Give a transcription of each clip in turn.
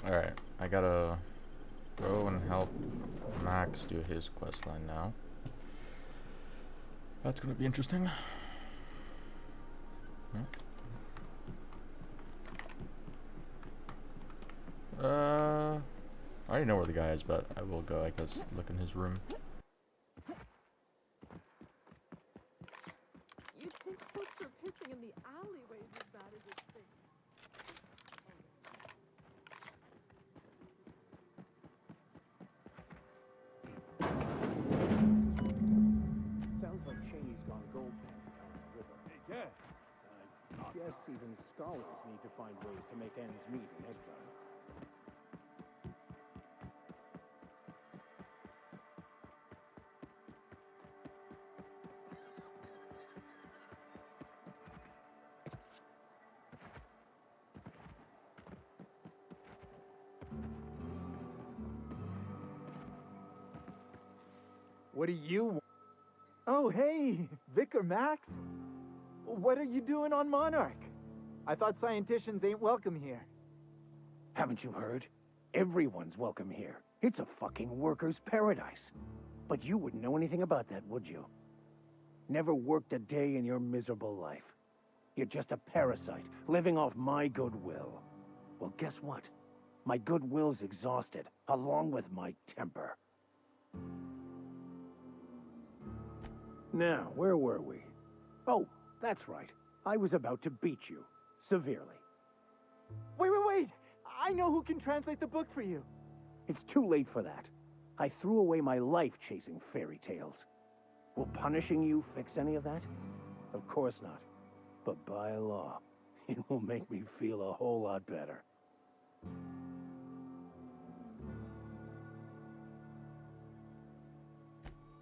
Alright, I gotta go and help Max do his questline now. That's gonna be interesting. I already know where the guy is, but I will go, I guess, look in his room. You'd think folks are pissing in the alleyways as bad as it stinks. Sounds like Cheney's gone gold panning down the river. Yes. I guess even scholars need to find ways to make ends meet in exile. What do you want? Oh, hey, Vicar Max. What are you doing on Monarch? I thought scienticians ain't welcome here. Haven't you heard? Everyone's welcome here. It's a fucking worker's paradise. But you wouldn't know anything about that, would you? Never worked a day in your miserable life. You're just a parasite, living off my goodwill. Well, guess what? My goodwill's exhausted, along with my temper. Now, where were we? Oh, that's right. I was about to beat you. Severely. Wait. I know who can translate the book for you. It's too late for that. I threw away my life chasing fairy tales. Will punishing you fix any of that? Of course not. But by law, it will make me feel a whole lot better.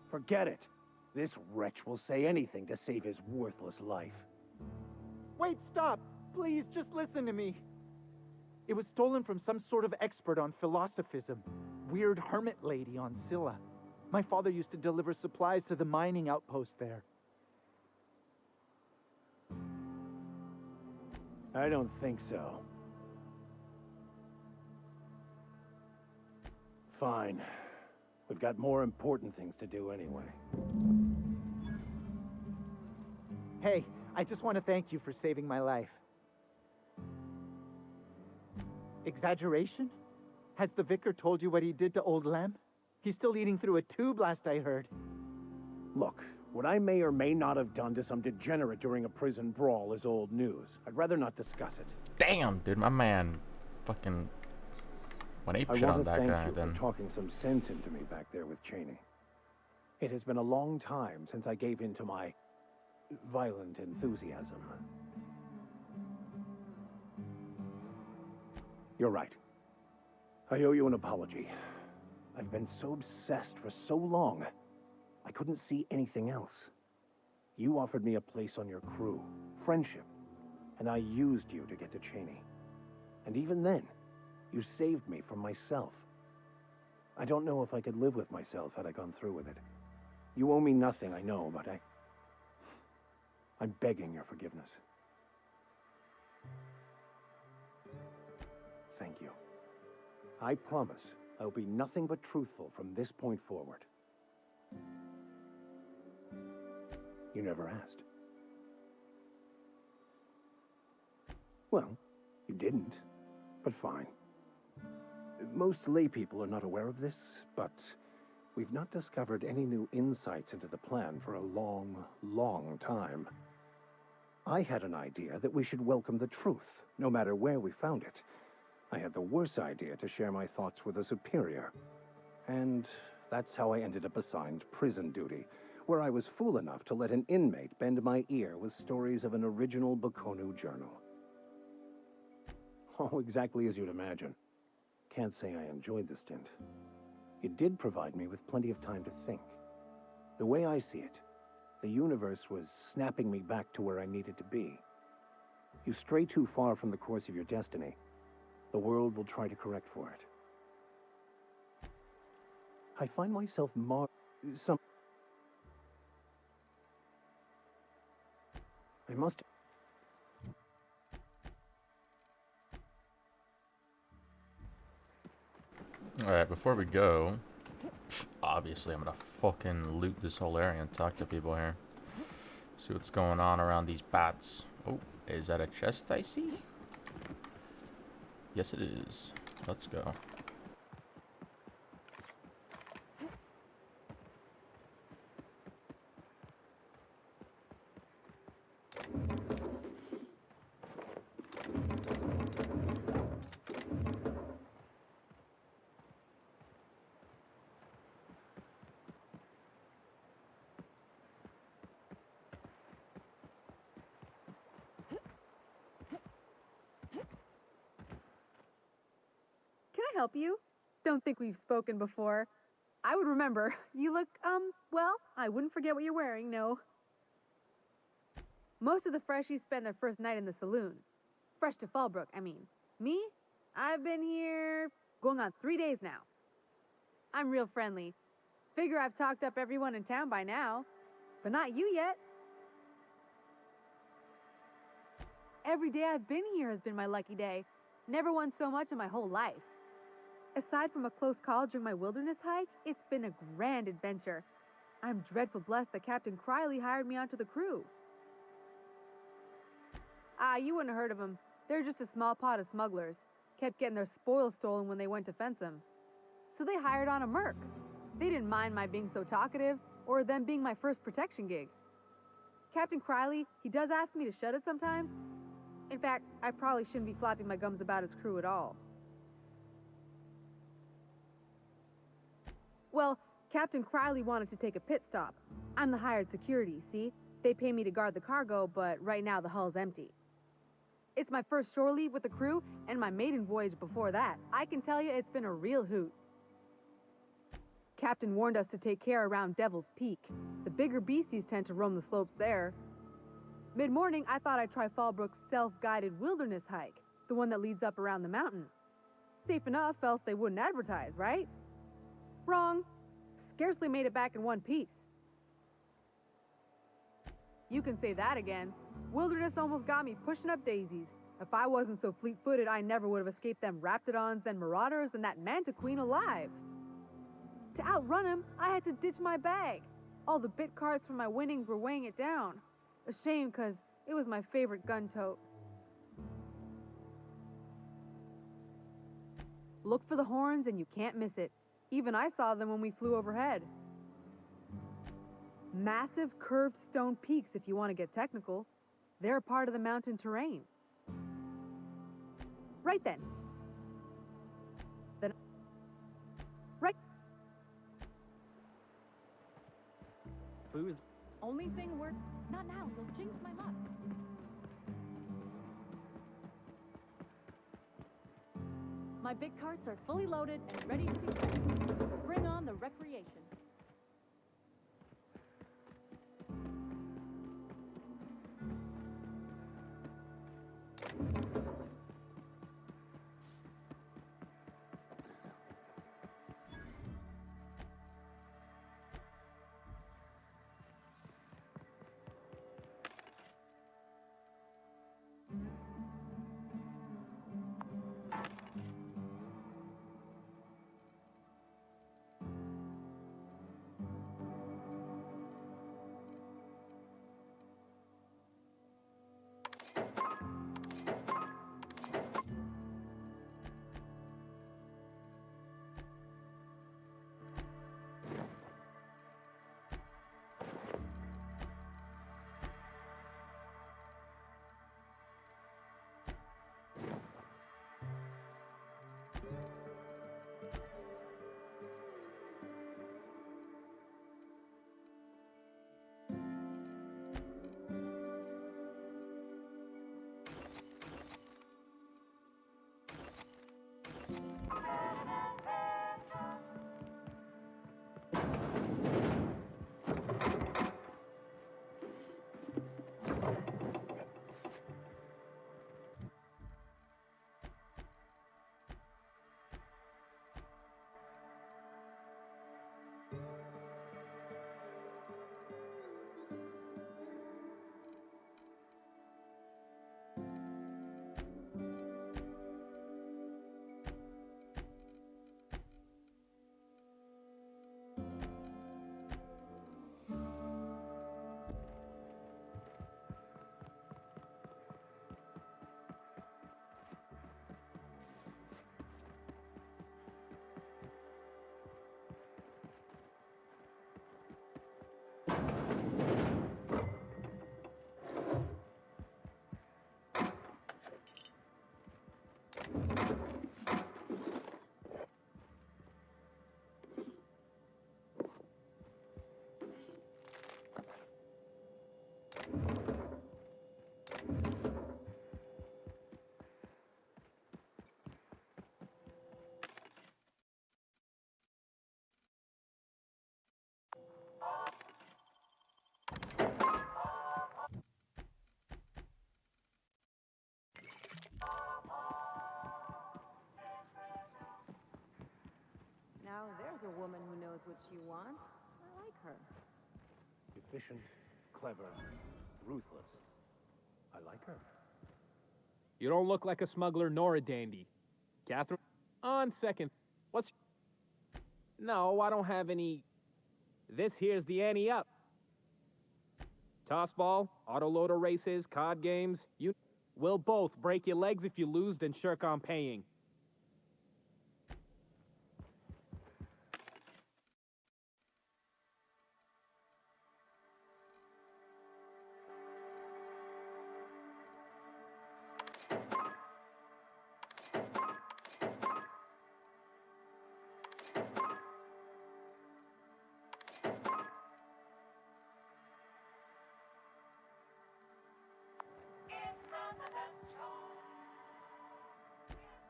Forget it. This wretch will say anything to save his worthless life. Wait, stop. Please, just listen to me. It was stolen from some sort of expert on philosophism. Weird hermit lady on Scylla. My father used to deliver supplies to the mining outpost there. I don't think so. Fine. We've got more important things to do anyway. Hey, I just want to thank you for saving my life. Exaggeration? Has the vicar told you what he did to old Lem? He's still eating through a tube, last I heard. Look, what I may or may not have done to some degenerate during a prison brawl is old news. I'd rather not discuss it. Damn, dude, my man fucking went ape I shit want on to that thank guy you then. for talking some sense into me back there with Cheney. It has been a long time since I gave in to my violent enthusiasm. You're right. I owe you an apology. I've been so obsessed for so long, I couldn't see anything else. You offered me a place on your crew, friendship, and I used you to get to Cheney. And even then, you saved me from myself. I don't know if I could live with myself had I gone through with it. You owe me nothing, I know, but I'm begging your forgiveness. Thank you. I promise I'll be nothing but truthful from this point forward. You never asked. Well, you didn't, but fine. Most lay people are not aware of this, but we've not discovered any new insights into the plan for a long, long time. I had an idea that we should welcome the truth, no matter where we found it. I had the worse idea to share my thoughts with a superior. And that's how I ended up assigned prison duty, where I was fool enough to let an inmate bend my ear with stories of an original Baconu journal. Oh, exactly as you'd imagine. Can't say I enjoyed the stint. It did provide me with plenty of time to think. The way I see it, the universe was snapping me back to where I needed to be. You stray too far from the course of your destiny, the world will try to correct for it. I find myself I must... Alright, before we go, obviously I'm gonna fucking loot this whole area and talk to people here. See what's going on around these bats. Oh, is that a chest I see? Yes, it is. Let's go. Can I help you? Don't think we've spoken before. I would remember. You look, well, I wouldn't forget what you're wearing, no. Most of the freshies spend their first night in the saloon. Fresh to Fallbrook, I mean. Me? I've been here going on 3 days now. I'm real friendly. Figure I've talked up everyone in town by now. But not you yet. Every day I've been here has been my lucky day. Never won so much in my whole life. Aside from a close call during my wilderness hike, it's been a grand adventure. I'm dreadful blessed that Captain Criley hired me onto the crew. Ah, you wouldn't have heard of them. They're just a small pot of smugglers. Kept getting their spoils stolen when they went to fence them. So they hired on a merc. They didn't mind my being so talkative, or them being my first protection gig. Captain Criley, he does ask me to shut it sometimes. In fact, I probably shouldn't be flapping my gums about his crew at all. Well, Captain Criley wanted to take a pit stop. I'm the hired security, see? They pay me to guard the cargo, but right now the hull's empty. It's my first shore leave with the crew, and my maiden voyage before that. I can tell you it's been a real hoot. Captain warned us to take care around Devil's Peak. The bigger beasties tend to roam the slopes there. Mid-morning, I thought I'd try Fallbrook's self-guided wilderness hike, the one that leads up around the mountain. Safe enough, else they wouldn't advertise, right? Wrong. Scarcely made it back in one piece. You can say that again. Wilderness almost got me pushing up daisies. If I wasn't so fleet-footed, I never would have escaped them raptidons, then marauders, and that manta queen alive. To outrun him, I had to ditch my bag. All the bit cards from my winnings were weighing it down. A shame, 'cause it was my favorite gun tote. Look for the horns and you can't miss it. Even I saw them when we flew overhead. Massive curved stone peaks if you want to get technical. They're a part of the mountain terrain. Right then. Right. Booze. Only thing we're not now. You'll jinx my luck. My big carts are fully loaded and ready to be fed. Bring on the recreation. a woman who knows what she wants. I like her. Efficient, clever, ruthless. I like her. You don't look like a smuggler nor a dandy. Catherine, on second, what's... No, I don't have any... This here's the ante up. Tossball, autoloader races, card games, you... We'll both break your legs if you lose, then shirk on paying.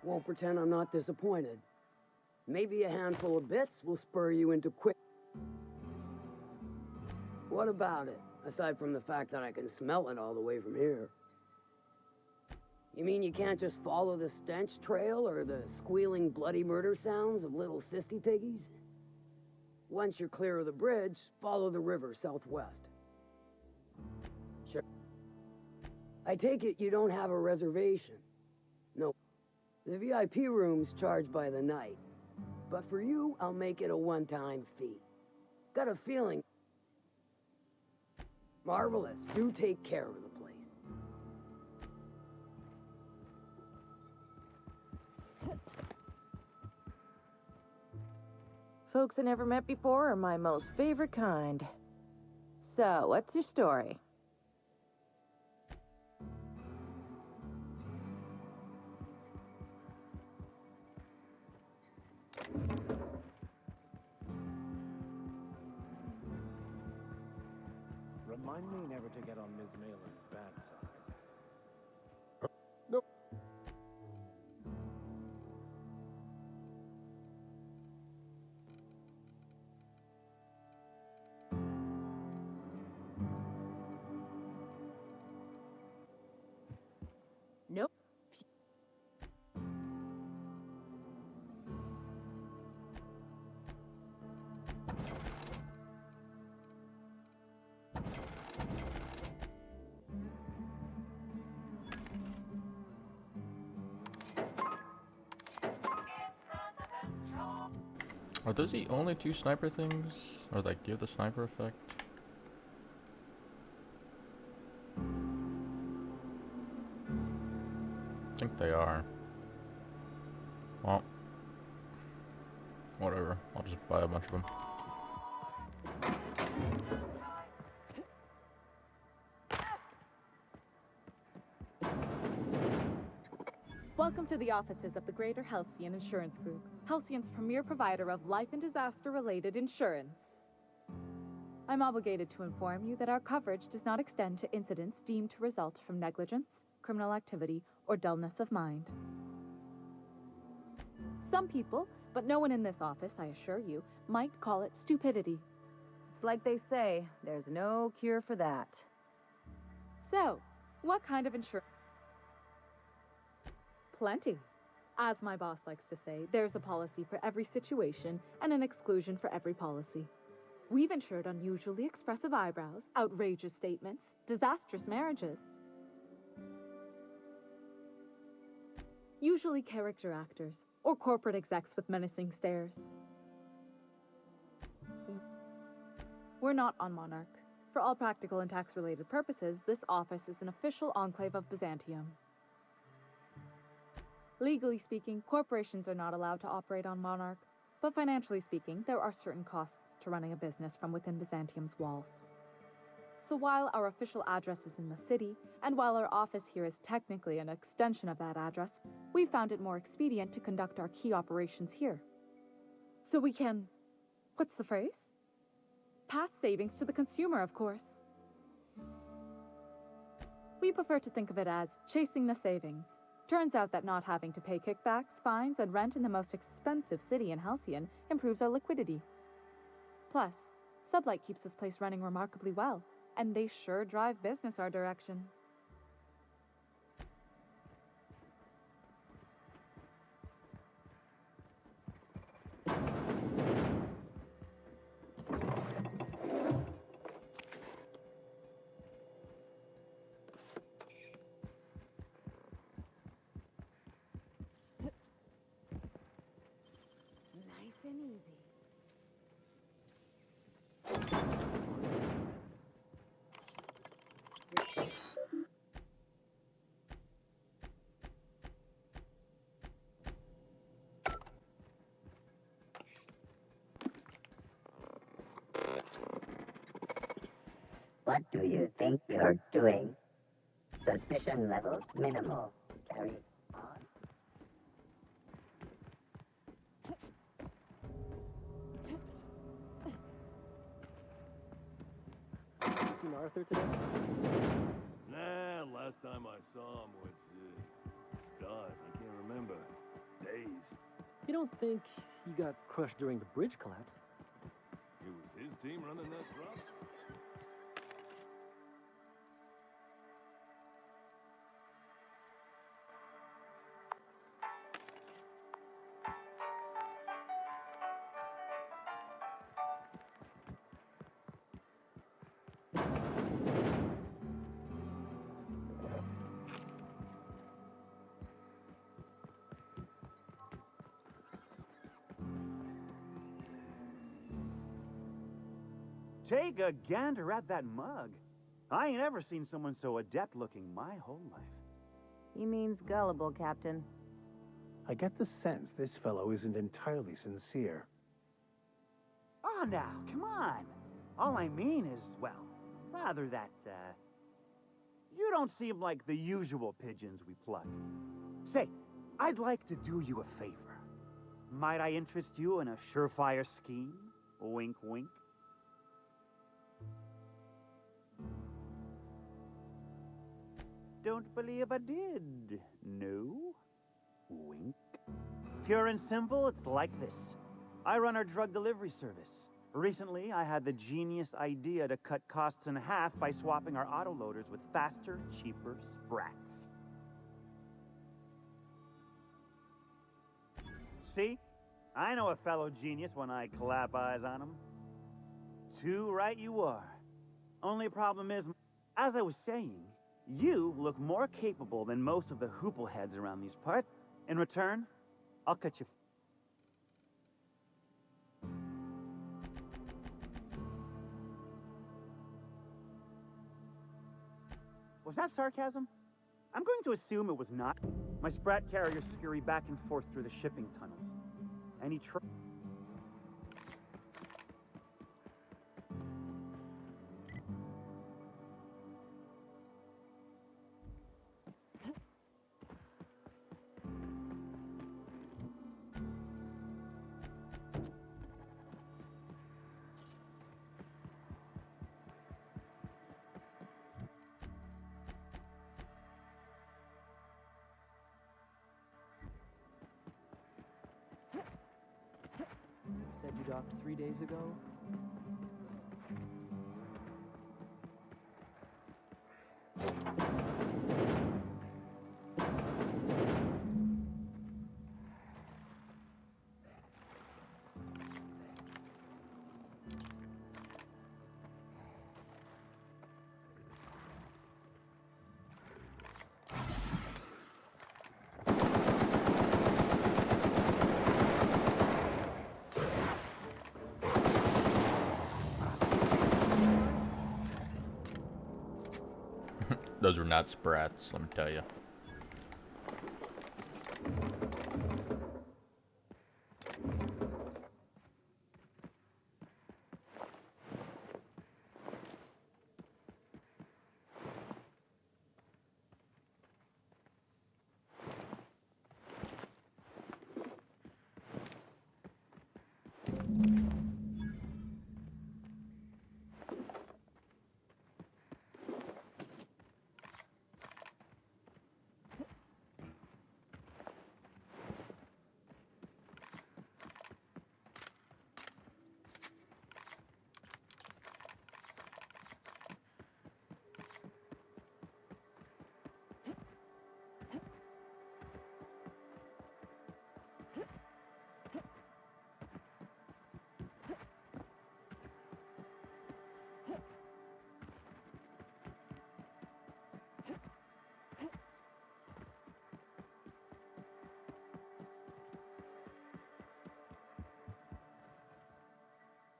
Won't pretend I'm not disappointed. Maybe a handful of bits will spur you into quick... What about it, aside from the fact that I can smell it all the way from here? You mean you can't just follow the stench trail or the squealing bloody murder sounds of little sissy piggies? Once you're clear of the bridge, follow the river southwest. Sure. I take it you don't have a reservation? No. The VIP room's charged by the night. But for you, I'll make it a one-time fee. Got a feeling... Marvelous. Do take care of the place. Folks I never met before are my most favorite kind. So, what's your story? Remind me never to get on Ms. Malin's bad side. Nope. Nope. Are those the only two sniper things? Or that give the sniper effect? I think they are. Well, whatever. I'll just buy a bunch of them. Welcome to the offices of the Greater Halcyon Insurance Group, Halcyon's premier provider of life and disaster-related insurance. I'm obligated to inform you that our coverage does not extend to incidents deemed to result from negligence, criminal activity, or dullness of mind. Some people, but no one in this office, I assure you, might call it stupidity. It's like they say, there's no cure for that. So, what kind of insurance? Plenty. As my boss likes to say, there's a policy for every situation and an exclusion for every policy. We've insured unusually expressive eyebrows, outrageous statements, disastrous marriages. Usually character actors, or corporate execs with menacing stares. We're not on Monarch. For all practical and tax-related purposes, this office is an official enclave of Byzantium. Legally speaking, corporations are not allowed to operate on Monarch, but financially speaking, there are certain costs to running a business from within Byzantium's walls. So while our official address is in the city, and while our office here is technically an extension of that address, we found it more expedient to conduct our key operations here. So we can... what's the phrase? Pass savings to the consumer, of course. We prefer to think of it as chasing the savings. Turns out that not having to pay kickbacks, fines, and rent in the most expensive city in Halcyon improves our liquidity. Plus, Sublight keeps this place running remarkably well, and they sure drive business our direction. and easy. What do you think you're doing? Suspicion levels minimal. Carry on. You seen Arthur today? Nah, last time I saw him was, stars. I can't remember. Days. You don't think he got crushed during the bridge collapse? It was his team running that drop. Take a gander at that mug. I ain't ever seen someone so adept looking my whole life. He means gullible, Captain. I get the sense this fellow isn't entirely sincere. Oh, now, come on. All I mean is, well, rather that, you don't seem like the usual pigeons we pluck. Say, I'd like to do you a favor. Might I interest you in a surefire scheme? Wink, wink. Don't believe I did. No? Wink. Pure and simple, it's like this. I run our drug delivery service. Recently, I had the genius idea to cut costs in half by swapping our autoloaders with faster, cheaper sprats. See? I know a fellow genius when I clap eyes on him. Too right you are. Only problem is, as I was saying, you look more capable than most of the hoople heads around these parts. In return, I'll cut you. Was that sarcasm? I'm going to assume it was not. My sprat carriers scurry back and forth through the shipping tunnels. Any Said you docked 3 days ago? Those were not sprats, let me tell you.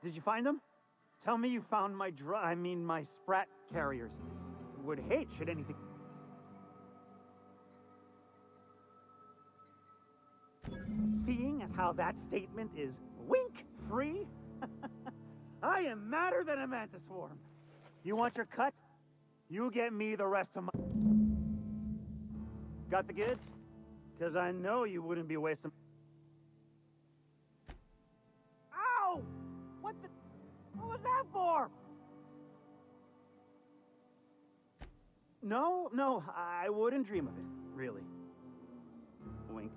Did you find them? Tell me you found my my sprat carriers. Would hate should anything... Seeing as how that statement is wink-free, I am madder than a mantis swarm. You want your cut? You get me the rest of my... Got the goods? Because I know you wouldn't be wasting... Ow! What the... What was that for? No, I wouldn't dream of it, really. Wink.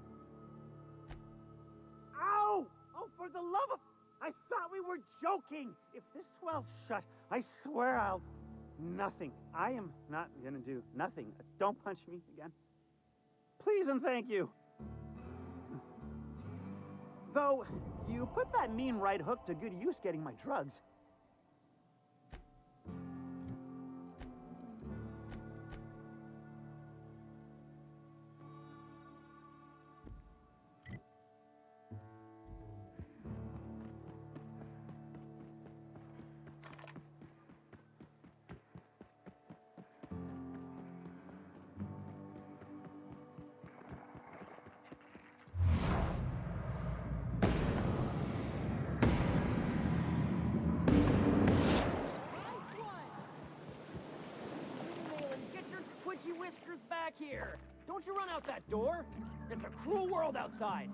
Ow! Oh, for the love of... I thought we were joking! If this swells shut, I swear I'll... Nothing. I am not gonna do nothing. Don't punch me again. Please and thank you. Though, you put that mean right hook to good use getting my drugs. Whiskers back here! Don't you run out that door! It's a cruel world outside!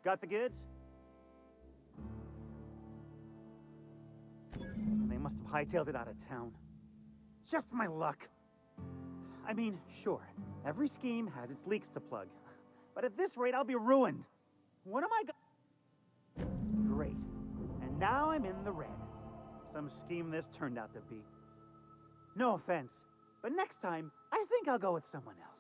Got the goods? They must have hightailed it out of town. Just my luck. I mean, sure, every scheme has its leaks to plug. But at this rate, I'll be ruined. What am I Great. And now I'm in the red. Some scheme this turned out to be. No offense, but next time, I think I'll go with someone else.